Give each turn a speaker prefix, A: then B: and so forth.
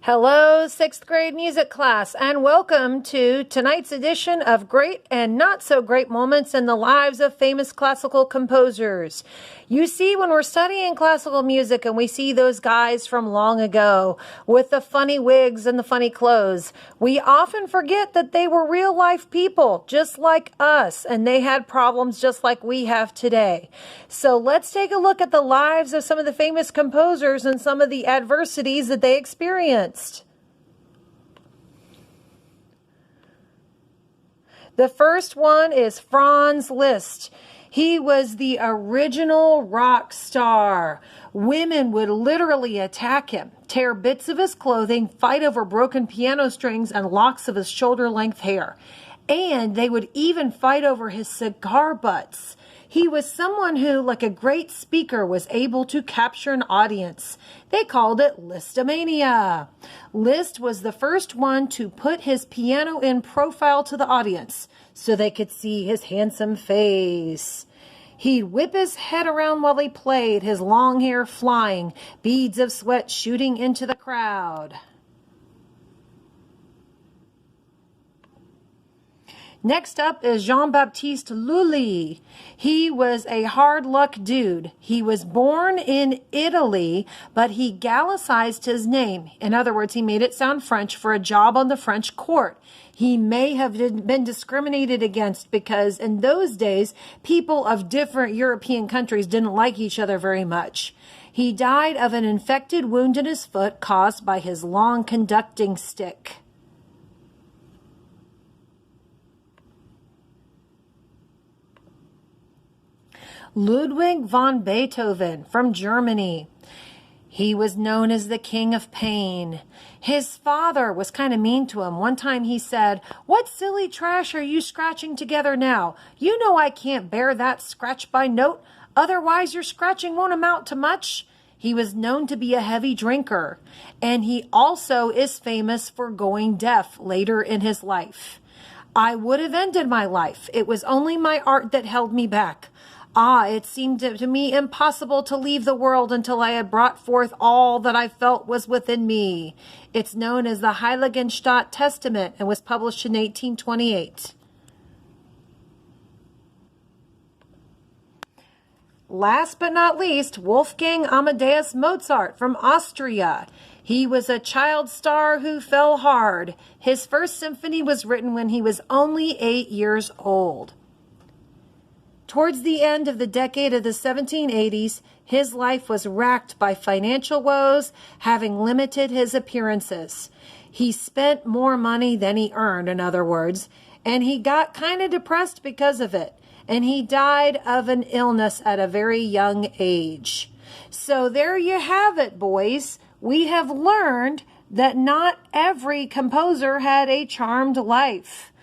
A: Hello, sixth grade music class, and welcome to tonight's edition of Great and Not So Great Moments in the Lives of Famous Classical Composers. You see, when we're studying classical music and we see those guys from long ago with the funny wigs and the funny clothes, we often forget that they were real life people just like us, and they had problems just like we have today. So let's take a look at the lives of some of the famous composers and some of the adversities that they experienced. The first one is Franz Liszt. He was the original rock star. Women would literally attack him, tear bits of his clothing, fight over broken piano strings and locks of his shoulder-length hair. And they would even fight over his cigar butts. He was someone who, like a great speaker, was able to capture an audience. They called it Listomania. Liszt was the first one to put his piano in profile to the audience so they could see his handsome face. He'd whip his head around while he played, his long hair flying, beads of sweat shooting into the crowd. Next up is JeanBaptiste Lully. He was a hard luck dude. He was born in Italy, but he Gallicized his name. In other words, he made it sound French for a job on the French court. He may have been discriminated against because in those days, people of different European countries didn't like each other very much. He died of an infected wound in his foot caused by his long conducting stick. Ludwig von Beethoven from Germany. He was known as the King of Pain. His father was kind of mean to him. One time he said, "What silly trash are you scratching together now? You know I can't bear that scratch by note. Otherwise your scratching won't amount to much." He was known to be a heavy drinker. And he also is famous for going deaf later in his life. "I would have ended my life. It was only my art that held me back. It seemed to me impossible to leave the world until I had brought forth all that I felt was within me." It's known as the Heiligenstadt Testament and was published in 1828. Last but not least, Wolfgang Amadeus Mozart from Austria. He was a child star who fell hard. His first symphony was written when he was only 8 years old. Towards the end of the decade of the 1780s, his life was racked by financial woes, having limited his appearances. He spent more money than he earned, in other words, and he got kind of depressed because of it. And he died of an illness at a very young age. So there you have it, boys. We have learned that not every composer had a charmed life.